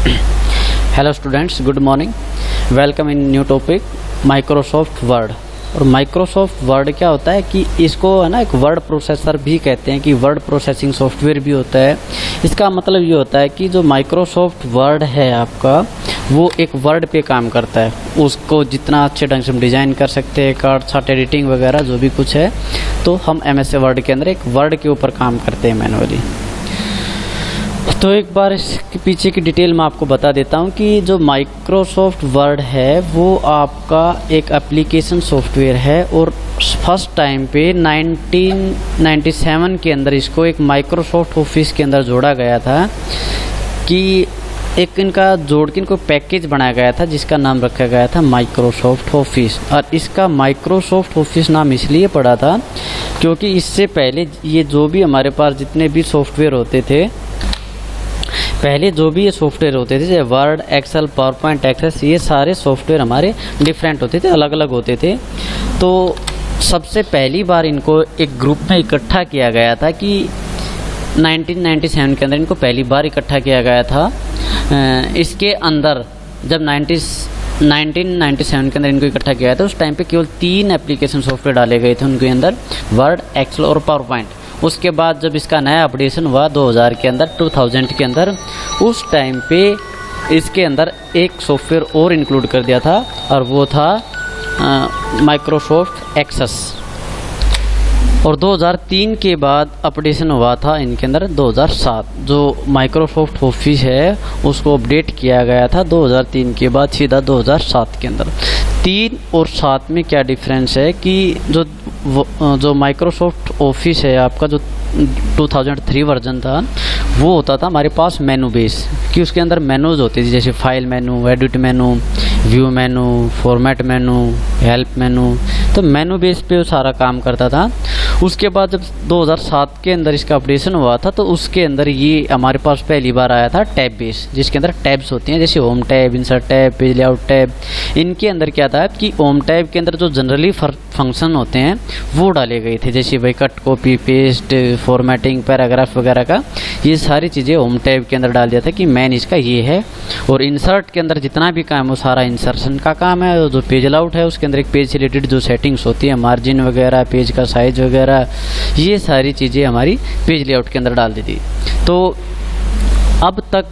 Hello students, good morning. Welcome in new topic Microsoft word. और Microsoft word क्या होता है कि इसको है ना एक वर्ड प्रोसेसर भी कहते हैं कि वर्ड प्रोसेसिंग सॉफ्टवेयर भी होता है। इसका मतलब ये होता है कि जो माइक्रोसॉफ्ट वर्ड है आपका, वो एक वर्ड पे काम करता है। उसको जितना अच्छे ढंग से हम डिज़ाइन कर सकते हैं, कार्ड छाट एडिटिंग वगैरह जो भी कुछ है, तो हम MS वर्ड के अंदर एक वर्ड के ऊपर काम करते हैं मैनुअली। तो एक बार इसके पीछे की डिटेल मैं आपको बता देता हूँ कि जो माइक्रोसॉफ्ट वर्ड है वो आपका एक एप्लीकेशन सॉफ्टवेयर है और फर्स्ट टाइम पे 1997 के अंदर इसको एक माइक्रोसॉफ्ट ऑफिस के अंदर जोड़ा गया था कि एक इनका जोड़ के इनको पैकेज बनाया गया था जिसका नाम रखा गया था माइक्रोसॉफ्ट ऑफिस। और इसका माइक्रोसॉफ्ट ऑफिस नाम इसलिए पड़ा था क्योंकि इससे पहले ये जो भी हमारे पास जितने भी सॉफ्टवेयर होते थे, पहले जो भी ये सॉफ्टवेयर होते थे, जैसे Word, Excel, PowerPoint, Access, ये सारे सॉफ्टवेयर हमारे डिफरेंट होते थे, अलग अलग होते थे। तो सबसे पहली बार इनको एक ग्रुप में इकट्ठा किया गया था कि 1997 के अंदर इनको पहली बार इकट्ठा किया गया था। इसके अंदर जब 1997 के अंदर इनको इकट्ठा किया था, उस टाइम पे केवल 3 एप्लीकेशन सॉफ्टवेयर डाले गए थे उनके अंदर, वर्ड, एक्सेल और पावर पॉइंट। उसके बाद जब इसका नया अपडेशन हुआ 2000 के अंदर, 2000 के अंदर, उस टाइम पे इसके अंदर एक सॉफ्टवेयर और इंक्लूड कर दिया था और वो था माइक्रोसॉफ्ट एक्सेस। और 2003 के बाद अपडेशन हुआ था इनके अंदर 2007। जो माइक्रोसॉफ्ट ऑफिस है उसको अपडेट किया गया था 2003 के बाद सीधा 2007 के अंदर। 3 और 7 में क्या डिफरेंस है कि जो माइक्रोसॉफ्ट ऑफिस है आपका, जो 2003 वर्जन था, वो होता था हमारे पास मेनू बेस, कि उसके अंदर मेनूज होती थी, जैसे फाइल मेनू, एडिट मेनू, व्यू मेनू, फॉर्मेट मेनू, हेल्प मेनू। तो मेनू बेस पे वो सारा काम करता था। उसके बाद जब 2007 के अंदर इसका अपडेशन हुआ था तो उसके अंदर ये हमारे पास पहली बार आया था टैब बेस, जिसके अंदर टैब्स होती हैं, जैसे home tab, insert tab, page layout tab. इनके अंदर क्या था कि होम टैब के अंदर जो जनरली फंक्शन होते हैं वो डाले गए थे, जैसे भाई cut, copy, paste, formatting, paragraph वगैरह का, ये सारी चीज़ें होम टैब के अंदर डाल दिया था कि मेन इसका ये है। और इंसर्ट के अंदर जितना भी काम है वो सारा इंसर्शन का काम है। जो पेज लेआउट है उसके अंदर एक पेज से रिलेटेड जो सेटिंग्स होती है, मार्जिन वगैरह, पेज का साइज वगैरह, ये सारी चीज़ें हमारी पेज लेआउट के अंदर डाल दी थी। तो अब तक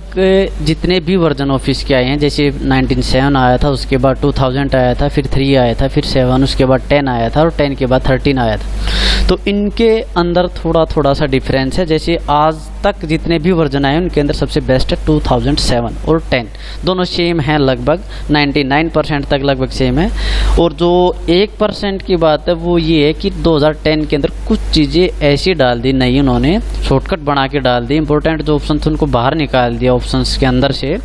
जितने भी वर्जन ऑफिस के आए हैं, जैसे 1997 आया था, उसके बाद 2000 आया था, फिर 3 आया था, फिर 7, उसके बाद 10 आया था और 10 के बाद 13 आया था। तो इनके अंदर थोड़ा सा डिफरेंस है। जैसे आज तक जितने भी वर्जन आए उनके अंदर सबसे बेस्ट है 2007 और 10, दोनों सेम हैं, लगभग 99% तक लगभग सेम है। और जो 1% की बात है वो ये है कि 2010 के अंदर कुछ चीज़ें ऐसी डाल दी नई, उन्होंने शॉर्टकट बना के डाल दी, इंपॉर्टेंट जो ऑप्शन थे उनको बाहर निकाल दिया ऑप्शंस के अंदर से,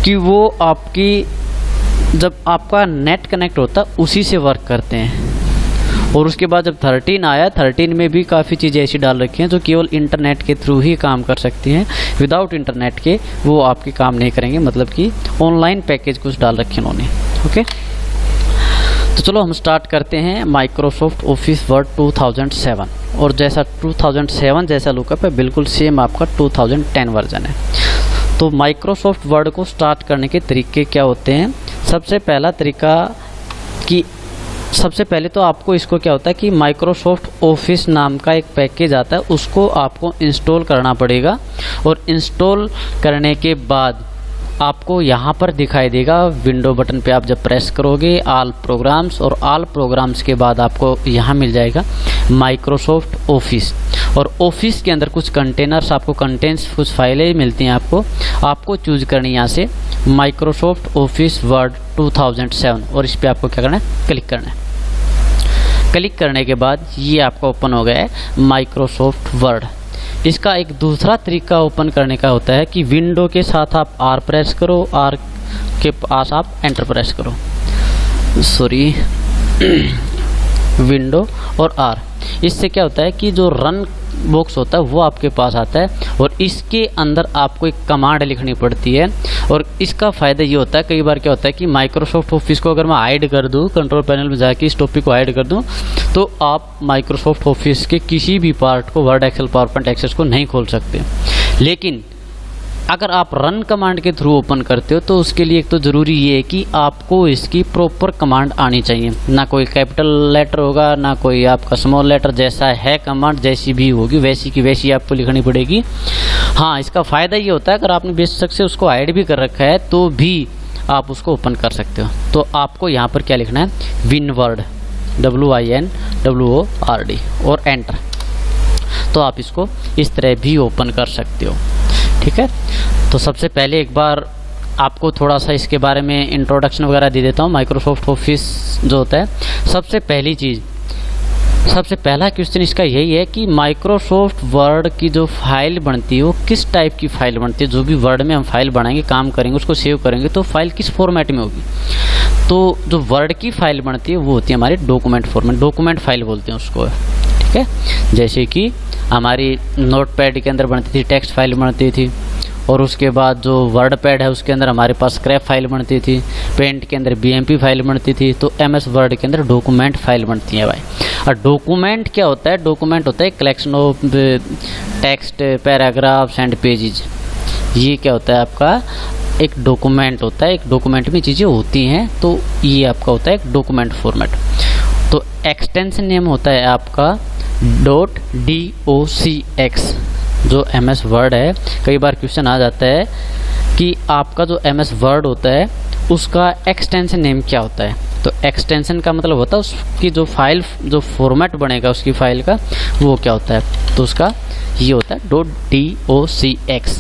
कि वो आपकी जब आपका नेट कनेक्ट होता उसी से वर्क करते हैं। और उसके बाद जब 13 आया, 13 में भी काफ़ी चीज़ें ऐसी डाल रखी हैं जो केवल इंटरनेट के थ्रू ही काम कर सकती हैं, विदाउट इंटरनेट के वो आपके काम नहीं करेंगे, मतलब कि ऑनलाइन पैकेज कुछ डाल रखे उन्होंने। ओके, तो चलो हम स्टार्ट करते हैं माइक्रोसॉफ्ट ऑफिस वर्ड 2007। और जैसा 2007 जैसा लुकअप है, बिल्कुल सेम आपका 2010 वर्जन है। तो माइक्रोसॉफ्ट वर्ड को स्टार्ट करने के तरीके क्या होते हैं? सबसे पहला तरीका कि सबसे पहले तो आपको इसको क्या होता है कि माइक्रोसॉफ्ट ऑफिस नाम का एक पैकेज आता है, उसको आपको इंस्टॉल करना पड़ेगा। और इंस्टॉल करने के बाद आपको यहाँ पर दिखाई देगा विंडो बटन पे, आप जब प्रेस करोगे ऑल प्रोग्राम्स, और ऑल प्रोग्राम्स के बाद आपको यहाँ मिल जाएगा माइक्रोसॉफ्ट ऑफिस। और ऑफिस के अंदर कुछ कंटेनर्स, आपको कंटेंट्स, कुछ फाइलें मिलती हैं आपको चूज करनी है यहाँ से माइक्रोसॉफ्ट ऑफिस वर्ड 2007, और इस पर आपको क्या करना है, क्लिक करना है। क्लिक करने के बाद ये आपका ओपन हो गया है माइक्रोसॉफ्ट वर्ड। इसका एक दूसरा तरीका ओपन करने का होता है कि विंडो के साथ आप R प्रेस करो, R के पास आप एंटर प्रेस करो, सॉरी विंडो और R। इससे क्या होता है कि जो रन बॉक्स होता है वो आपके पास आता है, और इसके अंदर आपको एक कमांड लिखनी पड़ती है। और इसका फ़ायदा ये होता है, कई बार क्या होता है कि माइक्रोसॉफ्ट ऑफिस को अगर मैं हाइड कर दूँ, कंट्रोल पैनल में जाके इस टॉपिक को हाइड कर दूँ, तो आप माइक्रोसॉफ्ट ऑफिस के किसी भी पार्ट को, Word, Excel, PowerPoint, Access को नहीं खोल सकते। लेकिन अगर आप रन कमांड के थ्रू ओपन करते हो तो उसके लिए एक तो ज़रूरी ये है कि आपको इसकी प्रॉपर कमांड आनी चाहिए, ना कोई कैपिटल लेटर होगा ना कोई आपका स्मॉल लेटर, जैसा है कमांड जैसी भी होगी वैसी की वैसी आपको लिखनी पड़ेगी। हाँ, इसका फ़ायदा ये होता है अगर आपने बेशक से उसको हाइड भी कर रखा है तो भी आप उसको ओपन कर सकते हो। तो आपको यहाँ पर क्या लिखना है, WinWord WINWORD और एंटर, तो आप इसको इस तरह भी ओपन कर सकते हो। ठीक है, तो सबसे पहले एक बार आपको थोड़ा सा इसके बारे में इंट्रोडक्शन वगैरह दे देता हूँ। माइक्रोसॉफ्ट ऑफिस जो होता है, सबसे पहली चीज़, सबसे पहला क्वेश्चन इसका यही है कि माइक्रोसॉफ्ट वर्ड की जो फाइल बनती है वो किस टाइप की फाइल बनती है। जो भी वर्ड में हम फाइल बनाएंगे, काम करेंगे, उसको सेव करेंगे तो फाइल किस फॉर्मेट में होगी। तो जो वर्ड की फाइल बनती है वो होती है हमारी डॉक्यूमेंट फॉर्मेट, डॉक्यूमेंट फाइल बोलते हैं उसको। ठीक है, जैसे कि हमारी नोटपैड के अंदर बनती थी टेक्स्ट फाइल बनती थी, और उसके बाद जो वर्ड पैड है उसके अंदर हमारे पास स्क्रैप फाइल बनती थी, पेंट के अंदर BMP फाइल बनती थी, तो MS वर्ड के अंदर डॉक्यूमेंट फाइल बनती है भाई। और डॉक्यूमेंट क्या होता है, डॉक्यूमेंट होता है collection of text, paragraphs and pages. ये क्या होता है आपका, एक डॉक्यूमेंट होता है, एक डॉक्यूमेंट में चीज़ें होती हैं, तो ये आपका होता है एक डॉक्यूमेंट फॉर्मेट। तो एक्सटेंशन नेम होता है आपका .docx, जो MS वर्ड है। कई बार क्वेश्चन आ जाता है कि आपका जो MS वर्ड होता है उसका एक्सटेंशन नेम क्या होता है। तो एक्सटेंशन का मतलब होता है उसकी जो फाइल, जो फॉर्मेट बनेगा उसकी फाइल का, वो क्या होता है, तो उसका ये होता है .docx।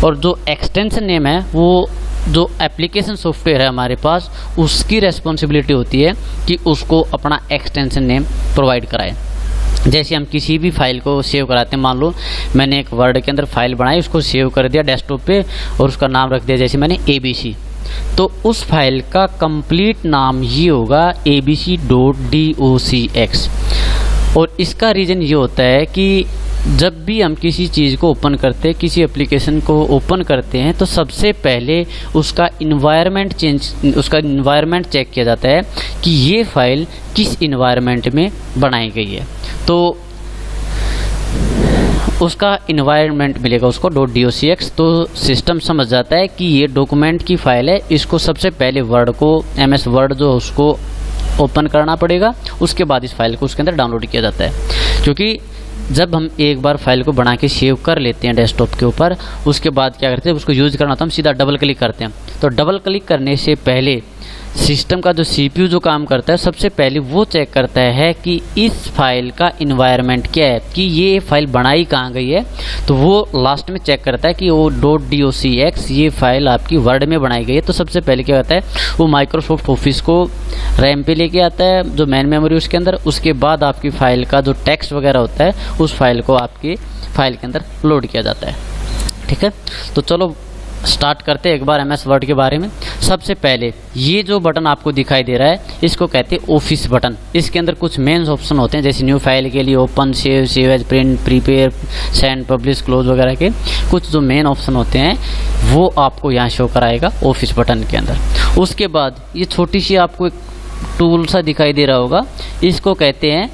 और जो एक्सटेंशन नेम है वो जो एप्लीकेशन सॉफ्टवेयर है हमारे पास, उसकी रेस्पॉन्सिबिलिटी होती है कि उसको अपना एक्सटेंशन नेम प्रोवाइड कराए। जैसे हम किसी भी फाइल को सेव कराते हैं, मान लो मैंने एक वर्ड के अंदर फाइल बनाई, उसको सेव कर दिया डेस्कटॉप पे और उसका नाम रख दिया जैसे मैंने ABC, तो उस फाइल का कंप्लीट नाम ये होगा abc.docx। और इसका रीज़न ये होता है कि जब भी हम किसी चीज़ को ओपन करते हैं, किसी एप्लीकेशन को ओपन करते हैं, तो सबसे पहले उसका इन्वायरमेंट चेक किया जाता है कि ये फाइल किस इन्वायरमेंट में बनाई गई है। तो उसका इन्वायरमेंट मिलेगा उसको .docx, तो सिस्टम समझ जाता है कि ये डॉक्यूमेंट की फाइल है, इसको सबसे पहले वर्ड को, MS वर्ड जो उसको ओपन करना पड़ेगा, उसके बाद इस फाइल को उसके अंदर डाउनलोड किया जाता है। क्योंकि जब हम एक बार फाइल को बना के सेव कर लेते हैं डेस्कटॉप के ऊपर, उसके बाद क्या करते हैं, उसको यूज़ करना तो हम सीधा डबल क्लिक करते हैं। तो डबल क्लिक करने से पहले सिस्टम का जो CPU जो काम करता है, सबसे पहले वो चेक करता है कि इस फाइल का इन्वायरमेंट क्या है, कि ये फाइल बनाई कहाँ गई है। तो वो लास्ट में चेक करता है कि वो .docx ये फाइल आपकी वर्ड में बनाई गई है। तो सबसे पहले क्या होता है, वो माइक्रोसॉफ्ट ऑफिस को रैम पे लेके आता है, जो मेन मेमोरी उसके अंदर। उसके बाद आपकी फ़ाइल का जो टेक्स्ट वगैरह होता है उस फाइल को आपकी फ़ाइल के अंदर लोड किया जाता है। ठीक है, तो चलो स्टार्ट करते हैं एक बार MS वर्ड के बारे में। सबसे पहले ये जो बटन आपको दिखाई दे रहा है इसको कहते हैं ऑफिस बटन। इसके अंदर कुछ मेन्स ऑप्शन होते हैं, जैसे न्यू फाइल के लिए open, save, save as, print, prepare, send, publish, close वगैरह के कुछ जो मेन ऑप्शन होते हैं वो आपको यहाँ शो कराएगा ऑफिस बटन के अंदर। उसके बाद ये छोटी सी आपको एक टूल सा दिखाई दे रहा होगा, इसको कहते हैं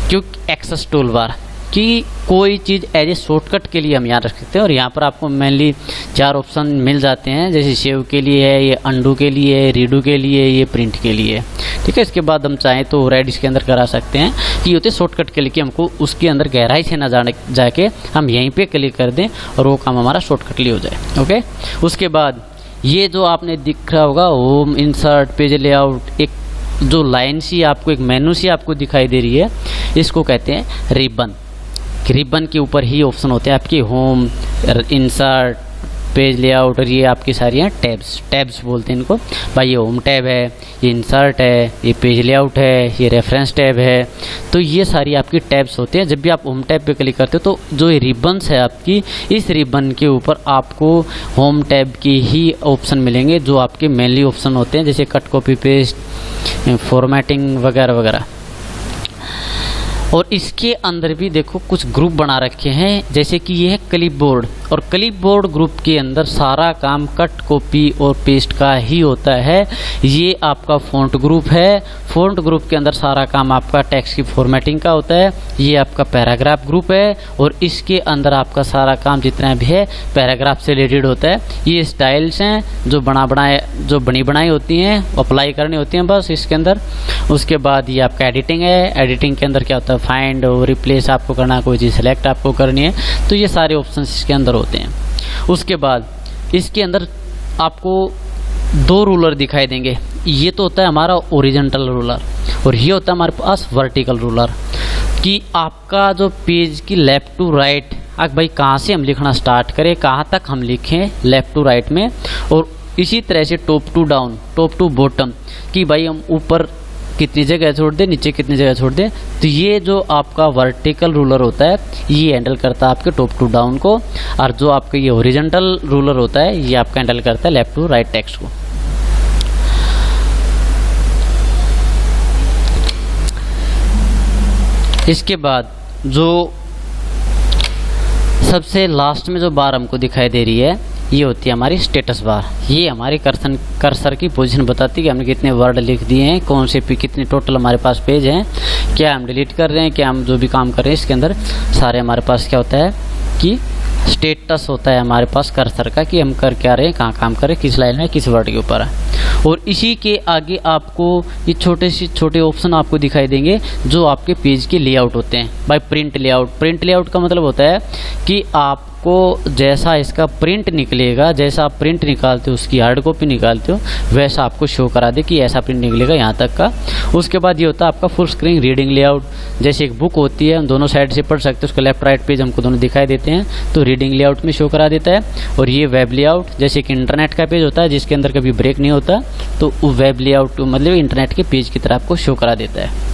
क्विक एक्सेस टूल बार, कि कोई चीज़ एज ए शॉर्टकट के लिए हम यहाँ रख सकते हैं। और यहाँ पर आपको मेनली 4 ऑप्शन मिल जाते हैं, जैसे सेव के लिए है, ये अंडू के लिए है, रीडू के लिए, ये प्रिंट के लिए है। ठीक है, इसके बाद हम चाहें तो रेड इसके अंदर करा सकते हैं कि ये होते शॉर्टकट के लिए, कि हमको उसके अंदर गहराई से ना जाके हम यहीं पे क्लिक कर दें और वो काम हमारा शॉर्टकटली हो जाए। ओके, उसके बाद ये जो आपने दिख रहा होगा होम, इंसर्ट, पेज लेआउट, एक जो लाइन सी आपको, एक मेनू सी आपको दिखाई दे रही है, इसको कहते हैं रिबन। रिबन के ऊपर ही ऑप्शन होते हैं आपकी होम, इंसर्ट, पेज लेआउट, और ये आपकी सारी हैं टैब्स बोलते हैं इनको भाई। ये होम टैब है, ये इंसर्ट है, ये पेज लेआउट है, ये रेफरेंस टैब है। तो ये सारी आपकी टैब्स होते हैं। जब भी आप होम टैब पे क्लिक करते हो तो जो ये रिबन्स है आपकी, इस रिबन के ऊपर आपको होम टैब की ही ऑप्शन मिलेंगे, जो आपके मेनली ऑप्शन होते हैं, जैसे कट, कॉपी, पेस्ट, फॉर्मेटिंग वगैरह वगैरह। और इसके अंदर भी देखो कुछ ग्रुप बना रखे हैं, जैसे कि ये है क्लिपबोर्ड, और क्लिपबोर्ड ग्रुप के अंदर सारा काम कट कॉपी और पेस्ट का ही होता है। ये आपका फ़ॉन्ट ग्रुप है, फ़ॉन्ट ग्रुप के अंदर सारा काम आपका टेक्स्ट की फॉर्मेटिंग का होता है। ये आपका पैराग्राफ ग्रुप है और इसके अंदर आपका सारा काम जितना भी है पैराग्राफ से रिलेटेड होता है। ये स्टाइल्स हैं जो बनी बनाई होती हैं, अप्लाई करनी होती हैं बस इसके अंदर। उसके बाद ये आपका एडिटिंग है, एडिटिंग के अंदर क्या होता है, फाइंड और रिप्लेस आपको करना, कोई चीज़ सेलेक्ट आपको करनी है, तो ये सारे ऑप्शन इसके अंदर होते हैं। उसके बाद इसके अंदर आपको 2 रूलर दिखाई देंगे। ये तो होता है हमारा ओरिजेंटल रूलर और ये होता है हमारे पास वर्टिकल रूलर, कि आपका जो पेज की लेफ़्ट टू राइट, अब भाई कहाँ से हम लिखना स्टार्ट करें, कहाँ तक हम लिखें लेफ़्ट टू राइट में, और इसी तरह से top to down, top to bottom, कि भाई हम ऊपर कितनी जगह छोड़ दें, नीचे कितनी जगह छोड़ दें। तो ये जो आपका वर्टिकल रूलर होता है ये हैंडल करता है आपके टॉप टू डाउन को, और जो आपका ये हॉरिजॉन्टल रूलर होता है ये आपका हैंडल करता है लेफ्ट टू राइट टेक्स्ट को। इसके बाद जो सबसे लास्ट में जो बार हमको दिखाई दे रही है ये होती है हमारी स्टेटस बार। ये हमारी कर्सर की पोजीशन बताती है कि हमने कितने वर्ड लिख दिए हैं, कौन से कितने टोटल हमारे पास पेज हैं, क्या हम डिलीट कर रहे हैं, क्या हम जो भी काम कर रहे हैं इसके अंदर सारे हमारे पास क्या होता है कि स्टेटस होता है हमारे पास कर्सर का, कि हम कर क्या रहे हैं, कहाँ काम कर रहे हैं, किस लाइन में, किस वर्ड के ऊपर है। और इसी के आगे आपको ये छोटे से छोटे ऑप्शन आपको दिखाई देंगे जो आपके पेज के लेआउट होते हैं। भाई प्रिंट लेआउट, प्रिंट लेआउट का मतलब होता है कि आपको जैसा इसका प्रिंट निकलेगा, जैसा आप प्रिंट निकालते हो उसकी हार्ड कॉपी निकालते हो वैसा आपको शो करा दे कि ऐसा प्रिंट निकलेगा यहाँ तक का। उसके बाद ये होता है आपका फुल स्क्रीन रीडिंग लेआउट, जैसे एक बुक होती है हम दोनों साइड से पढ़ सकते हैं, उसका लेफ्ट राइट पेज हमको दोनों दिखाई देते हैं तो रीडिंग लेआउट में शो करा देता है। और ये वेब लेआउट, जैसे कि इंटरनेट का पेज होता है जिसके अंदर कभी ब्रेक नहीं होता, तो वेब लेआउट मतलब इंटरनेट के पेज की तरह आपको शो करा देता है।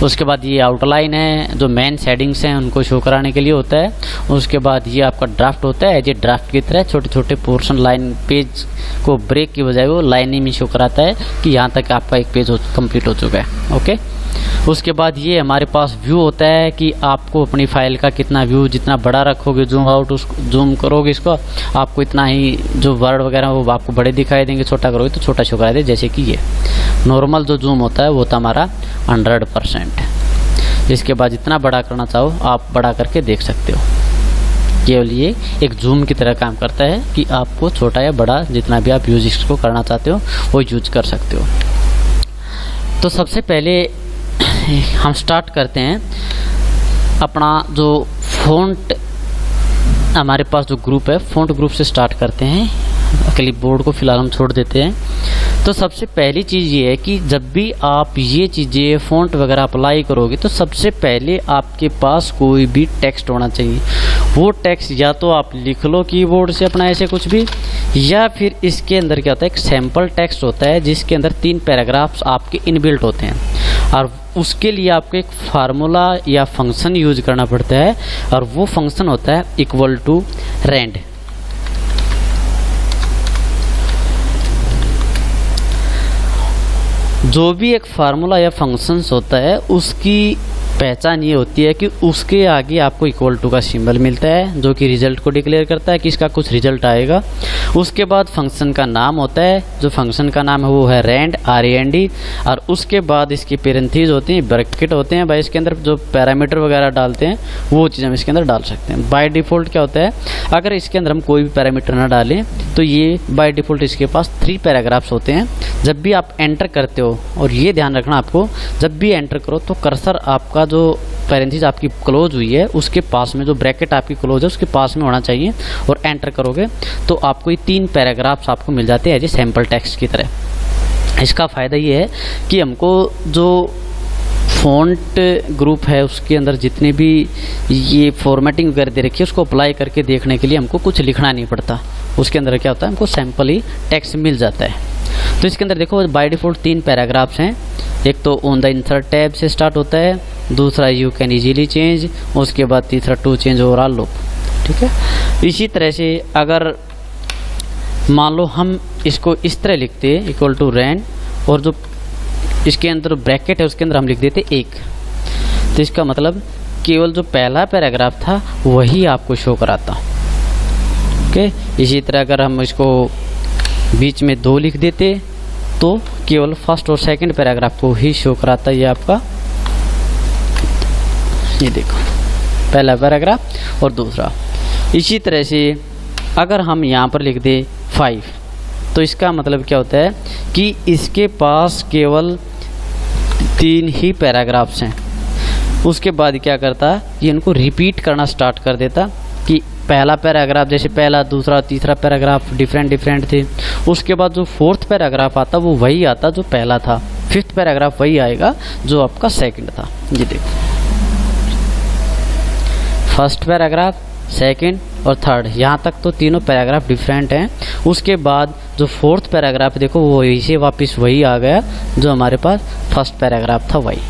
उसके बाद ये आउटलाइन है, जो मेन शेडिंग्स हैं उनको शो कराने के लिए होता है। उसके बाद ये आपका ड्राफ्ट होता है, ये ड्राफ्ट की तरह छोटे छोटे पोर्शन लाइन पेज को ब्रेक की बजाय वो लाइन में शो कराता है कि यहाँ तक आपका एक पेज कंप्लीट हो चुका है। ओके, उसके बाद ये हमारे पास व्यू होता है कि आपको अपनी फाइल का कितना व्यू, जितना बड़ा रखोगे जूम आउट उसको जूम करोगे इसको, आपको इतना ही जो वर्ड वगैरह वो आपको बड़े दिखाई देंगे, छोटा करोगे तो छोटा शो करा दे। जैसे कि ये नॉर्मल जो जूम होता है वो होता हमारा 100%। इसके बाद जितना बड़ा करना चाहो आप बड़ा करके देख सकते हो। केवल ये एक जूम की तरह काम करता है कि आपको छोटा या बड़ा जितना भी आप यूज इसको करना चाहते हो वो यूज कर सकते हो। तो सबसे पहले हम स्टार्ट करते हैं अपना जो फ़ॉन्ट हमारे पास जो ग्रुप है, फ़ॉन्ट ग्रुप से स्टार्ट करते हैं। क्लिपबोर्ड को फिलहाल हम छोड़ देते हैं। तो सबसे पहली चीज़ ये है कि जब भी आप ये चीज़ें फ़ॉन्ट वगैरह अप्लाई करोगे तो सबसे पहले आपके पास कोई भी टेक्स्ट होना चाहिए। वो टेक्स्ट या तो आप लिख लो कीबोर्ड से अपना ऐसे कुछ भी, या फिर इसके अंदर क्या होता है एक सैम्पल टेक्स्ट होता है जिसके अंदर 3 पैराग्राफ्स आपके इनबिल्ट होते हैं और उसके लिए आपको एक फार्मूला या फंक्शन यूज करना पड़ता है और वो फंक्शन होता है इक्वल टू रेंड। जो भी एक फार्मूला या फंक्शंस होता है उसकी पहचान ये होती है कि उसके आगे आपको इक्वल टू का सिंबल मिलता है जो कि रिजल्ट को डिक्लेयर करता है कि इसका कुछ रिजल्ट आएगा। उसके बाद फंक्शन का नाम होता है, जो फंक्शन का नाम है वो है रेंड, RAND, और उसके बाद इसकी पेरेंथीज होती हैं, ब्रैकेट होते हैं। भाई इसके अंदर जो पैरामीटर वगैरह डालते हैं वो चीज़ हम इसके अंदर डाल सकते हैं। बाय डिफ़ॉल्ट क्या होता है, अगर इसके अंदर हम कोई भी पैरामीटर ना डालें तो ये बाय डिफ़ॉल्ट इसके पास 3 पैराग्राफ्स होते हैं। जब भी आप एंटर करते हो, और ये ध्यान रखना आपको, जब भी एंटर करो तो कर्सर आपका जो पैरेंथीज आपकी क्लोज हुई है उसके पास में, जो ब्रैकेट आपकी क्लोज है उसके पास में होना चाहिए, और एंटर करोगे तो आपको ये 3 पैराग्राफ्स आपको मिल जाते हैं एज ए सैम्पल टेक्स्ट की तरह। इसका फ़ायदा ये है कि हमको जो फ़ॉन्ट ग्रुप है उसके अंदर जितने भी ये फॉर्मेटिंग वगैरह दे रखी है उसको अप्लाई करके देखने के लिए हमको कुछ लिखना नहीं पड़ता। उसके अंदर क्या होता है, हमको सैम्पल ही टेक्स्ट मिल जाता है। तो इसके अंदर देखो बाय डिफ़ॉल्ट 3 पैराग्राफ्स हैं। एक तो ऑन द इंसर्ट टैब से स्टार्ट होता है, दूसरा यू कैन इजीली चेंज, उसके बाद तीसरा टू चेंज ओवरऑल लुक। ठीक है, इसी तरह से अगर मान लो हम इसको इस तरह लिखते हैं इक्वल टू रेंड, और जो इसके अंदर ब्रैकेट है उसके अंदर हम लिख देते 1, तो इसका मतलब केवल जो पहला पैराग्राफ था वही आपको शो कराता। ओके, इसी तरह अगर हम इसको बीच में 2 लिख देते तो केवल फर्स्ट और सेकंड पैराग्राफ को ही शो कराता। ये आपका, ये देखो पहला पैराग्राफ और दूसरा। इसी तरह से अगर हम यहाँ पर लिख दे 5 तो इसका मतलब क्या होता है कि इसके पास केवल 3 ही पैराग्राफ्स हैं। उसके बाद क्या करता, ये इनको रिपीट करना स्टार्ट कर देता कि पहला पैराग्राफ जैसे पहला, दूसरा, तीसरा पैराग्राफ डिफरेंट थे। उसके बाद जो 4th पैराग्राफ आता वो वही आता जो पहला था, 5th पैराग्राफ वही आएगा जो आपका सेकंड था। ये देखो फर्स्ट पैराग्राफ, सेकंड और थर्ड, यहाँ तक तो तीनों पैराग्राफ डिफरेंट हैं। उसके बाद जो 4th पैराग्राफ देखो वो वही से वापस वही आ गया जो हमारे पास फर्स्ट पैराग्राफ था वही।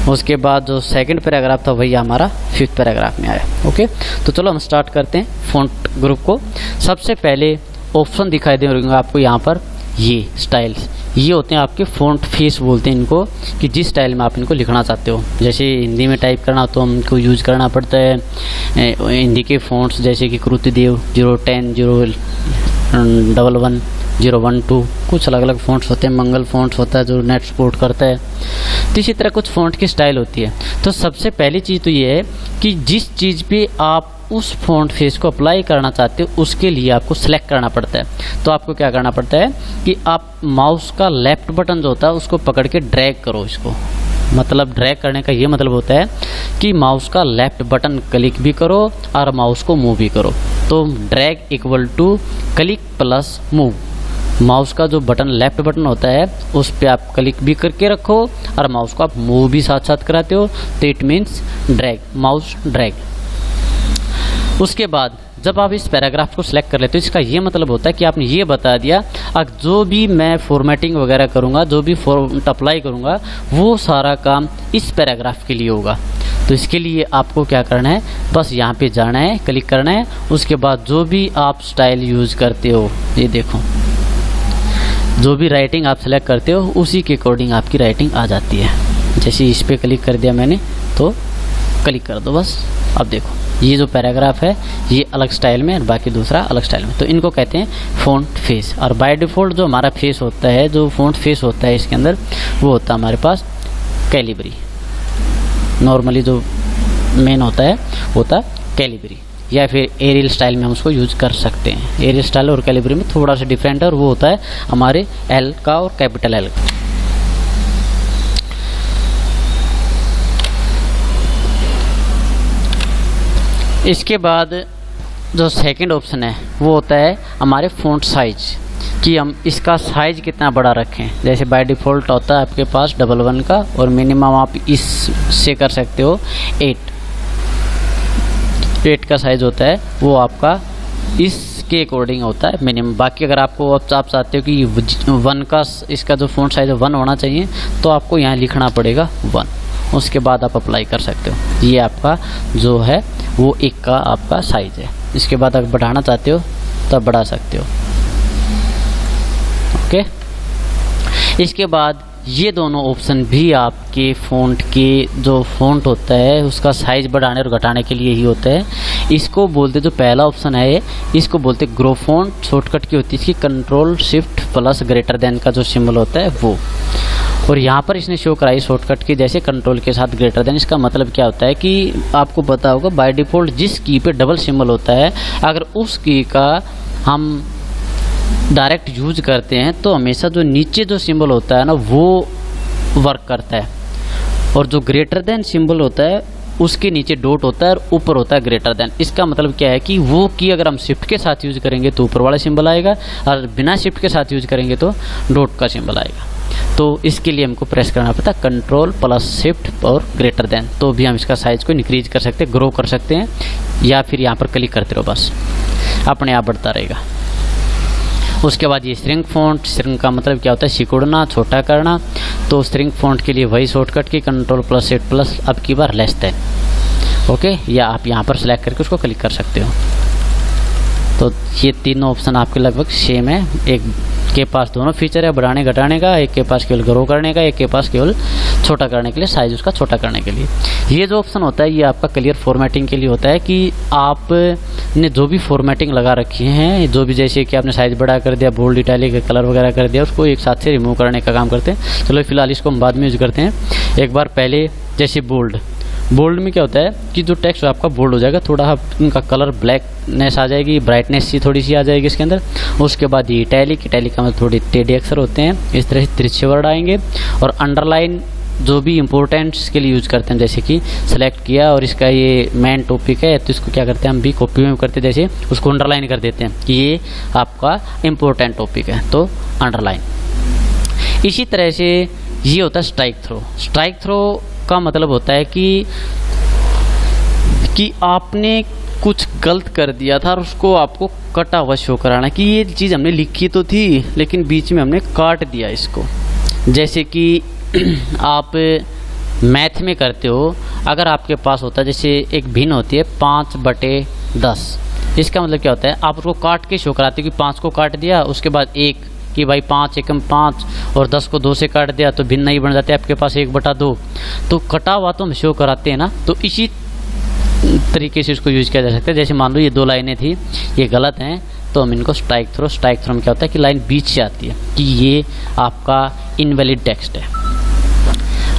उसके बाद जो सेकंड पैराग्राफ था वही हमारा 5th पैराग्राफ में आया। ओके, तो चलो हम स्टार्ट करते हैं फ़ॉन्ट ग्रुप को। सबसे पहले ऑप्शन दिखाई देंगे आपको यहाँ पर, ये स्टाइल्स, ये होते हैं आपके फ़ॉन्ट फेस बोलते हैं इनको, कि जिस स्टाइल में आप इनको लिखना चाहते हो। जैसे हिंदी में टाइप करना तो हमको यूज़ करना पड़ता है हिंदी के फ़ॉन्ट्स जैसे कि कृतिदेव 010, 011, 012, कुछ अलग अलग फ़ॉन्ट्स होते हैं। मंगल फ़ॉन्ट्स होता है जो नेट सपोर्ट करता है। तो इसी तरह कुछ फ़ॉन्ट की स्टाइल होती है। तो सबसे पहली चीज़ तो ये है कि जिस चीज़ पे आप उस फ़ॉन्ट फेस को अप्लाई करना चाहते हो उसके लिए आपको सेलेक्ट करना पड़ता है। तो आपको क्या करना पड़ता है कि आप माउस का लेफ्ट बटन जो होता है उसको पकड़ के ड्रैग करो इसको। मतलब ड्रैग करने का ये मतलब होता है कि माउस का लेफ्ट बटन क्लिक भी करो और माउस को मूव भी करो। तो drag equal to click plus move. Mouse का जो बटन लेफ्ट बटन होता है उस पर आप क्लिक भी करके रखो और माउस को आप मूव भी साथ साथ कराते हो, तो it means drag, mouse drag. उसके बाद जब आप इस पैराग्राफ को सिलेक्ट कर लेते हो इसका ये मतलब होता है कि आपने ये बता दिया अब जो भी मैं फॉर्मेटिंग वगैरह करूँगा, जो भी फॉन्ट अप्लाई करूँगा वो सारा काम इस पैराग्राफ के लिए होगा। तो इसके लिए आपको क्या करना है, बस यहाँ पे जाना है, क्लिक करना है। उसके बाद जो भी आप स्टाइल यूज़ करते हो, ये देखो जो भी राइटिंग आप सेलेक्ट करते हो उसी के अकॉर्डिंग आपकी राइटिंग आ जाती है। जैसे इस पर क्लिक कर दिया मैंने तो क्लिक कर दो बस। अब देखो ये जो पैराग्राफ है ये अलग स्टाइल में और बाकी दूसरा अलग स्टाइल में। तो इनको कहते हैं फ़ॉन्ट फेस। और बाय डिफ़ॉल्ट जो हमारा फेस होता है, जो फ़ॉन्ट फेस होता है इसके अंदर, वो होता है हमारे पास कैलिबरी। नॉर्मली जो मेन होता है होता कैलिबरी, या फिर एरियल स्टाइल में हम उसको यूज कर सकते हैं। एरियल स्टाइल और कैलिबरी में थोड़ा सा डिफरेंट है और वो होता है हमारे एल का और कैपिटल एल का। इसके बाद जो सेकंड ऑप्शन है वो होता है हमारे फ़ॉन्ट साइज, कि हम इसका साइज कितना बड़ा रखें। जैसे बाय डिफ़ॉल्ट होता है आपके पास 11 का और मिनिमम आप इससे कर सकते हो 8 का साइज़ होता है वो आपका इसके अकॉर्डिंग होता है मिनिमम। बाकी अगर आपको आप चाहते हो कि 1 का इसका जो फ़ॉन्ट साइज़ है 1 होना चाहिए तो आपको यहाँ लिखना पड़ेगा 1, उसके बाद आप अप्लाई कर सकते हो। ये आपका जो है वो 1 का आपका साइज़ है। इसके बाद अगर बढ़ाना चाहते हो तो बढ़ा सकते हो। ओके, इसके बाद ये दोनों ऑप्शन भी आपके फ़ॉन्ट के जो फ़ॉन्ट होता है उसका साइज़ बढ़ाने और घटाने के लिए ही होता है। इसको बोलते, जो पहला ऑप्शन है इसको बोलते ग्रो फ़ॉन्ट। शॉर्टकट की होती है इसकी control shift plus greater than का जो सिंबल होता है वो। और यहाँ पर इसने शो कराई शॉर्टकट की जैसे कंट्रोल के साथ ग्रेटर देन। इसका मतलब क्या होता है कि आपको पता होगा बाय डिफ़ॉल्ट जिस की पे डबल सिंबल होता है अगर उस की का हम डायरेक्ट यूज करते हैं तो हमेशा जो नीचे जो सिंबल होता है ना वो वर्क करता है, और जो ग्रेटर देन सिंबल होता है उसके नीचे डॉट होता है और ऊपर होता है ग्रेटर देन। इसका मतलब क्या है कि वो की अगर हम शिफ्ट के साथ यूज करेंगे तो ऊपर वाला सिंबल आएगा और बिना शिफ्ट के साथ यूज करेंगे तो डॉट का सिंबल आएगा। तो इसके लिए हमको प्रेस करना पड़ता है कंट्रोल प्लस शिफ्ट और ग्रेटर देन। तो भी हम इसका साइज को इंक्रीज कर सकते हैं, ग्रो कर सकते हैं, या फिर यहाँ पर क्लिक करते रहो बस अपने आप बढ़ता रहेगा। उसके बाद ये श्रिंक फ़ॉन्ट। श्रिंक का मतलब क्या होता है, सिकुड़ना, छोटा करना। तो श्रिंक फ़ॉन्ट के लिए वही शॉर्टकट की कंट्रोल प्लस शिफ्ट प्लस अब की बार लेस देन। ओके, या आप यहाँ पर सेलेक्ट करके उसको क्लिक कर सकते हो। तो ये तीनों ऑप्शन आपके लगभग सेम है। एक के पास दोनों फीचर है, बढ़ाने घटाने का, एक के पास केवल ग्रो करने का, एक के पास केवल छोटा करने के लिए, साइज उसका छोटा करने के लिए। ये जो ऑप्शन होता है ये आपका क्लियर फॉर्मेटिंग के लिए होता है कि आपने जो भी फॉर्मेटिंग लगा रखी है, जो भी जैसे कि आपने साइज बड़ा कर दिया, बोल्ड इटैलिक कलर वगैरह कर दिया, उसको एक साथ से रिमूव करने का काम करते हैं। चलो फिलहाल इसको हम बाद में यूज करते हैं। एक बार पहले जैसे बोल्ड में क्या होता है कि जो टेक्स्ट आपका बोल्ड हो जाएगा, थोड़ा उनका कलर ब्लैकनेस आ जाएगी, ब्राइटनेस सी थोड़ी सी आ जाएगी इसके अंदर। उसके बाद ये इटैलिक का मतलब थोड़ी टेढ़े अक्षर होते हैं, इस तरह से तिरछे वर्ड आएंगे। और अंडरलाइन जो भी इंपॉर्टेंट्स के लिए यूज करते हैं, जैसे कि सेलेक्ट किया और इसका ये मेन टॉपिक है तो इसको क्या करते हैं हम भी कॉपी में करते हैं, जैसे उसको अंडरलाइन कर देते हैं कि ये आपका इम्पोर्टेंट टॉपिक है तो अंडरलाइन। इसी तरह से ये होता है स्ट्राइक थ्रो का मतलब होता है कि आपने कुछ गलत कर दिया था और उसको आपको कटा हुआ शो कराना कि ये चीज़ हमने लिखी तो थी लेकिन बीच में हमने काट दिया इसको। जैसे कि आप मैथ में करते हो, अगर आपके पास होता है जैसे एक भिन्न होती है 5/10, इसका मतलब क्या होता है आप उसको काट के शो कराते हो कि 5 को काट दिया, उसके बाद 1 कि भाई 5 एकम 5 और 10 को 2 से काट दिया तो भिन्न नहीं बन जाते आपके पास 1/2, तो कटा हुआ तो हम शो कराते हैं ना। तो इसी तरीके से इसको यूज किया जा सकता है। जैसे मान लो ये 2 लाइनें थी, ये गलत हैं तो हम इनको स्ट्राइक थ्रो में क्या होता है कि लाइन बीच से आती है कि ये आपका इनवैलिड टेक्स्ट है।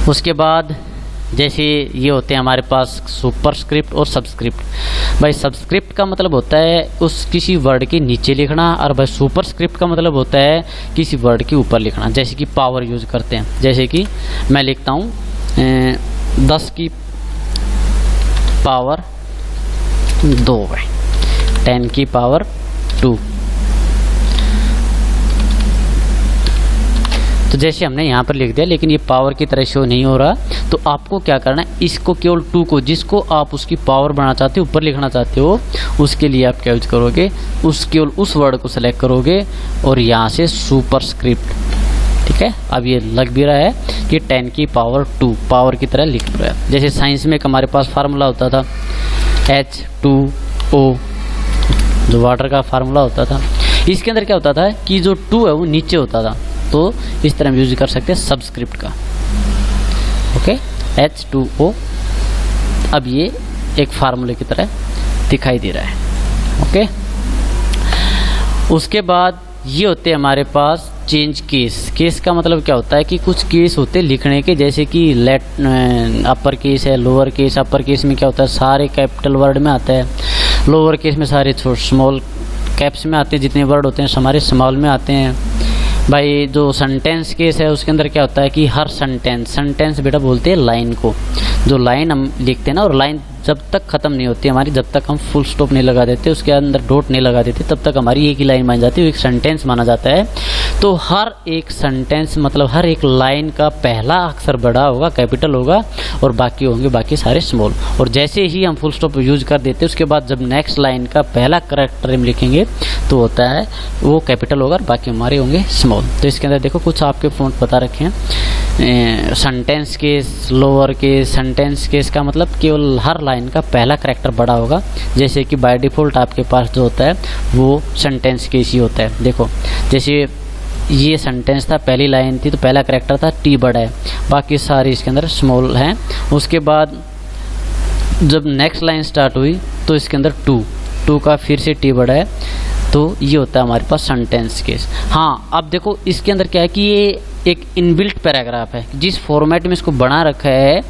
उसके बाद जैसे ये होते हैं हमारे पास सुपरस्क्रिप्ट और सबस्क्रिप्ट। भाई सबस्क्रिप्ट का मतलब होता है उस किसी वर्ड के नीचे लिखना, और भाई सुपरस्क्रिप्ट का मतलब होता है किसी वर्ड के ऊपर लिखना। जैसे कि पावर यूज करते हैं, जैसे कि मैं लिखता हूँ 10 की पावर 2 है, 10 की पावर 2। तो जैसे हमने यहाँ पर लिख दिया लेकिन ये पावर की तरह शो नहीं हो रहा, तो आपको क्या करना है, इसको केवल 2 को, जिसको आप उसकी पावर बढ़ाना चाहते हो, ऊपर लिखना चाहते हो, उसके लिए आप क्या यूज करोगे, केवल उस वर्ड को सेलेक्ट करोगे और यहाँ से सुपरस्क्रिप्ट। ठीक है, अब ये लग भी रहा है कि 10 की पावर 2 पावर की तरह लिख रहा है। जैसे साइंस में हमारे पास फार्मूला होता था H2O, जो वाटर का फार्मूला होता था, इसके अंदर क्या होता था कि जो 2 है वो नीचे होता था, तो इस तरह हम यूज कर सकते हैं सबस्क्रिप्ट का। ओके, H2O अब ये एक फार्मूले की तरह दिखाई दे रहा है। ओके, उसके बाद ये होते हैं हमारे पास चेंज केस का मतलब क्या होता है कि कुछ केस होते हैं लिखने के, जैसे कि अपर केस है, लोअर केस। अपर केस में क्या होता है सारे कैपिटल वर्ड में आता है, लोअर केस में सारे स्मॉल कैप्स में आते हैं, जितने वर्ड होते हैं हमारे स्मॉल में आते हैं। भाई जो सेंटेंस केस है उसके अंदर क्या होता है कि हर सेंटेंस बेटा बोलते हैं लाइन को, जो लाइन हम लिखते हैं ना, और लाइन जब तक ख़त्म नहीं होती हमारी, जब तक हम फुल स्टॉप नहीं लगा देते, उसके अंदर डॉट नहीं लगा देते, तब तक हमारी एक ही लाइन मान जाती है, एक सेंटेंस माना जाता है। तो हर एक सेंटेंस मतलब हर एक लाइन का पहला अक्षर बड़ा होगा, कैपिटल होगा, और बाकी होंगे बाकी सारे स्मॉल। और जैसे ही हम फुल स्टॉप यूज कर देते हैं उसके बाद जब नेक्स्ट लाइन का पहला कैरेक्टर हम लिखेंगे तो होता है वो कैपिटल होगा और बाकी हमारे होंगे स्मॉल। तो इसके अंदर देखो कुछ आपके फ़ॉन्ट बता रखे हैं, sentence case, lower case. Sentence case का मतलब केवल हर लाइन का पहला कैरेक्टर बड़ा होगा, जैसे कि बाय डिफ़ॉल्ट आपके पास जो होता है वो सेंटेंस केस ही होता है। देखो जैसे ये सेंटेंस था, पहली लाइन थी तो पहला कैरेक्टर था टी बड़ा है, बाकी सारी इसके अंदर स्मॉल हैं। उसके बाद जब नेक्स्ट लाइन स्टार्ट हुई तो इसके अंदर टू का फिर से टी बड़ा है, तो ये होता है हमारे पास सेंटेंस केस। हाँ, अब देखो इसके अंदर क्या है कि ये एक इनबिल्ट पैराग्राफ है, जिस फॉर्मेट में इसको बना रखा है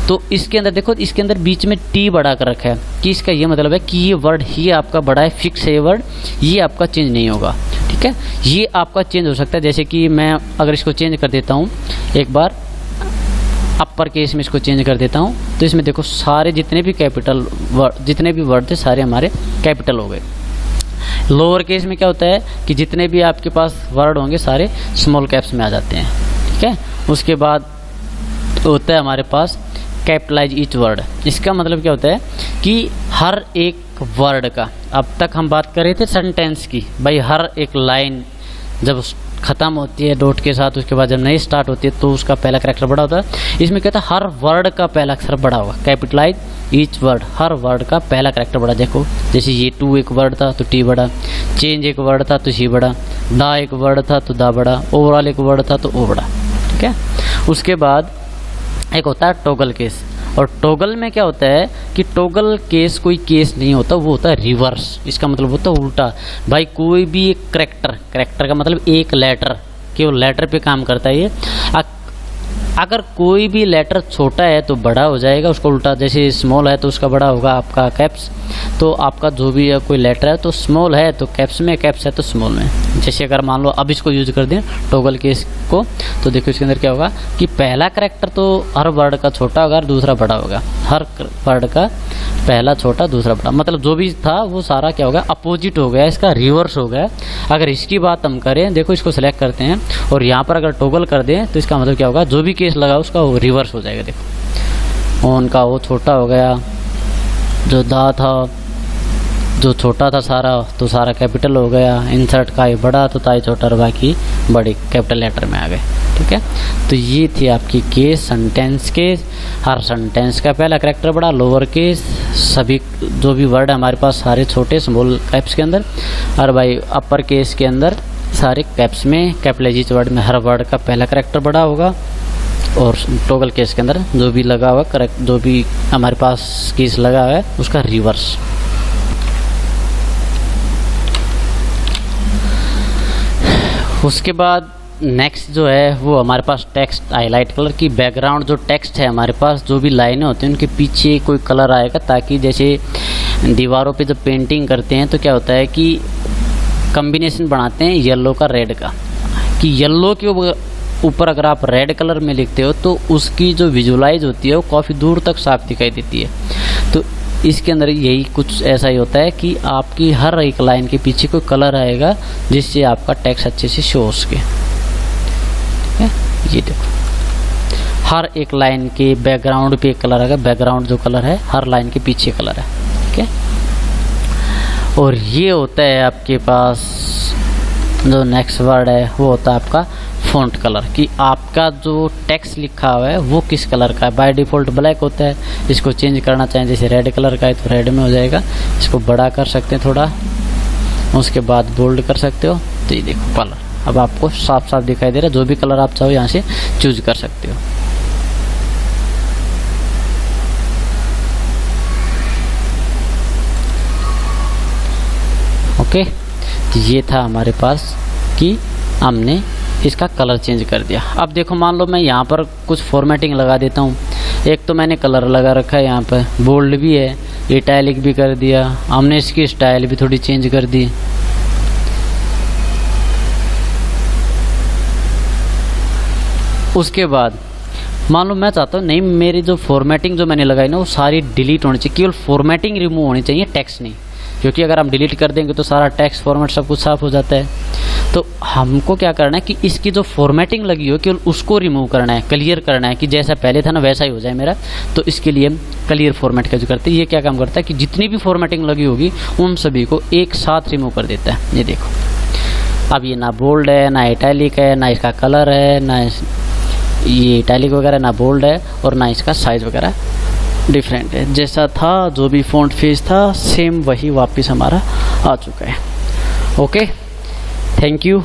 तो इसके अंदर देखो, इसके अंदर बीच में टी बढ़ा कर रखा है कि इसका ये मतलब है कि ये वर्ड ही आपका बड़ा है, फिक्स है ये वर्ड, ये आपका चेंज नहीं होगा। ठीक है, ये आपका चेंज हो सकता है। जैसे कि मैं अगर इसको चेंज कर देता हूँ एक बार, अपर केस में इसको चेंज कर देता हूँ, तो इसमें देखो सारे जितने भी कैपिटल वर्ड, जितने भी वर्ड थे सारे हमारे कैपिटल हो गए। लोअर केस में क्या होता है कि जितने भी आपके पास वर्ड होंगे सारे स्मॉल कैप्स में आ जाते हैं। ठीक है, उसके बाद होता है हमारे पास कैपिटलाइज ईच वर्ड। इसका मतलब क्या होता है कि हर एक वर्ड का, अब तक हम बात कर रहे थे सेंटेंस की, भाई हर एक लाइन जब ख़त्म होती है डॉट के साथ, उसके बाद जब नई स्टार्ट होती है तो उसका पहला कैरेक्टर बड़ा होता है। इसमें कहता है हर वर्ड का पहला अक्षर बड़ा होगा, कैपिटलाइज ईच वर्ड, हर वर्ड का पहला कैरेक्टर बड़ा। देखो जैसे ये 2 एक वर्ड था तो टी बड़ा, चेंज एक वर्ड था तो सी बड़ा, दा एक वर्ड था तो दा बड़ा, ओवरऑल एक वर्ड था तो ओ बड़ा। ठीक है, उसके बाद एक होता है टॉगल केस। और टॉगल में क्या होता है कि टॉगल केस कोई केस नहीं होता, वो होता है रिवर्स। इसका मतलब होता है उल्टा। भाई कोई भी एक करैक्टर का मतलब एक लेटर, केवल लेटर पे काम करता है ये। अगर कोई भी लेटर छोटा है तो बड़ा हो जाएगा, उसका उल्टा। जैसे स्मॉल है तो उसका बड़ा होगा आपका कैप्स। तो आपका जो भी है कोई लेटर है तो स्मॉल है तो कैप्स में, कैप्स है तो स्मॉल में। जैसे अगर मान लो अब इसको यूज कर दें टॉगल केस को, तो देखो इसके अंदर क्या होगा कि पहला करैक्टर तो हर वर्ड का छोटा होगा और दूसरा बड़ा होगा। हर वर्ड का पहला छोटा दूसरा बड़ा, मतलब जो भी था वो सारा क्या होगा अपोजिट हो गया, इसका रिवर्स हो गया। अगर इसकी बात हम करें, देखो इसको सेलेक्ट करते हैं और यहाँ पर अगर टॉगल कर दें तो इसका मतलब क्या होगा, जो भी केस लगा उसका वो रिवर्स हो जाएगा। देखो ऑन का वो छोटा हो गया, जो दा था जो छोटा था सारा तो सारा कैपिटल हो गया, इंसर्ट का ही बड़ा तो ताई छोटा और बाकी बड़े कैपिटल लेटर में आ गए। ठीक है, तो ये थी आपकी केस, सेंटेंस केस। हर सेंटेंस का पहला करैक्टर बड़ा, लोअर केस, सभी जो भी वर्ड है हमारे पास सारे छोटे स्मॉल कैप्स के अंदर, और भाई अपर केस के अंदर सारे कैप्स में, कैपिटलाइज्ड वर्ड में हर वर्ड का पहला करैक्टर बड़ा होगा। और टॉगल केस के अंदर जो भी लगा हुआ करेक्ट, जो भी हमारे पास केस लगा हुआ है उसका रिवर्स। उसके बाद नेक्स्ट जो है वो हमारे पास टेक्स्ट हाईलाइट कलर की। बैकग्राउंड जो टेक्स्ट है हमारे पास, जो भी लाइनें होती हैं उनके पीछे कोई कलर आएगा, ताकि जैसे दीवारों पे जब पेंटिंग करते हैं तो क्या होता है कि कॉम्बिनेशन बनाते हैं येलो का रेड का, कि येलो के ऊपर अगर आप रेड कलर में लिखते हो तो उसकी जो विजुलाइज होती है वो काफ़ी दूर तक साफ दिखाई देती है। तो इसके अंदर यही कुछ ऐसा ही होता है कि आपकी हर एक लाइन के पीछे कोई कलर आएगा जिससे आपका टेक्स्ट अच्छे से शो हो सके। ठीक है, ये देखो हर एक लाइन के बैकग्राउंड पे एक कलर आएगा, बैकग्राउंड जो कलर है हर लाइन के पीछे कलर है। ठीक है, और ये होता है आपके पास जो नेक्स्ट वर्ड है वो होता है आपका फ़ॉन्ट कलर, कि आपका जो टेक्स्ट लिखा हुआ है वो किस कलर का है। बाय डिफ़ॉल्ट ब्लैक होता है, इसको चेंज करना चाहें जैसे रेड कलर का है तो रेड में हो जाएगा। इसको बड़ा कर सकते हैं थोड़ा, उसके बाद बोल्ड कर सकते हो। तो ये देखो कलर अब आपको साफ साफ दिखाई दे रहा है। जो भी कलर आप चाहो यहाँ से चूज कर सकते हो। ओके, तो ये था हमारे पास कि हमने इसका कलर चेंज कर दिया। अब देखो मान लो मैं यहाँ पर कुछ फॉर्मेटिंग लगा देता हूँ। एक तो मैंने कलर लगा रखा है, यहाँ पर बोल्ड भी है, इटैलिक भी कर दिया, हमने इसकी स्टाइल भी थोड़ी चेंज कर दी। उसके बाद मान लो मैं चाहता हूँ नहीं, मेरी जो फॉर्मेटिंग जो मैंने लगाई ना वो सारी डिलीट होनी चाहिए, केवल फॉर्मेटिंग रिमूव होनी चाहिए, टेक्स्ट नहीं। क्योंकि अगर हम डिलीट कर देंगे तो सारा टेक्स्ट फॉर्मेट सब कुछ साफ हो जाता है। तो हमको क्या करना है कि इसकी जो फॉर्मेटिंग लगी हो केवल उसको रिमूव करना है, क्लियर करना है कि जैसा पहले था ना वैसा ही हो जाए मेरा। तो इसके लिए क्लियर फॉर्मेट का जो करते हैं, ये क्या काम करता है कि जितनी भी फॉर्मेटिंग लगी होगी उन सभी को एक साथ रिमूव कर देता है। ये देखो अब ये ना बोल्ड है, ना इटैलिक है, ना इसका कलर है, ना ये इटैलिक वगैरह, ना बोल्ड है, और ना इसका साइज वगैरह डिफरेंट है। जैसा था जो भी फ़ॉन्ट फेस था सेम वही वापस हमारा आ चुका है। Okay, thank you.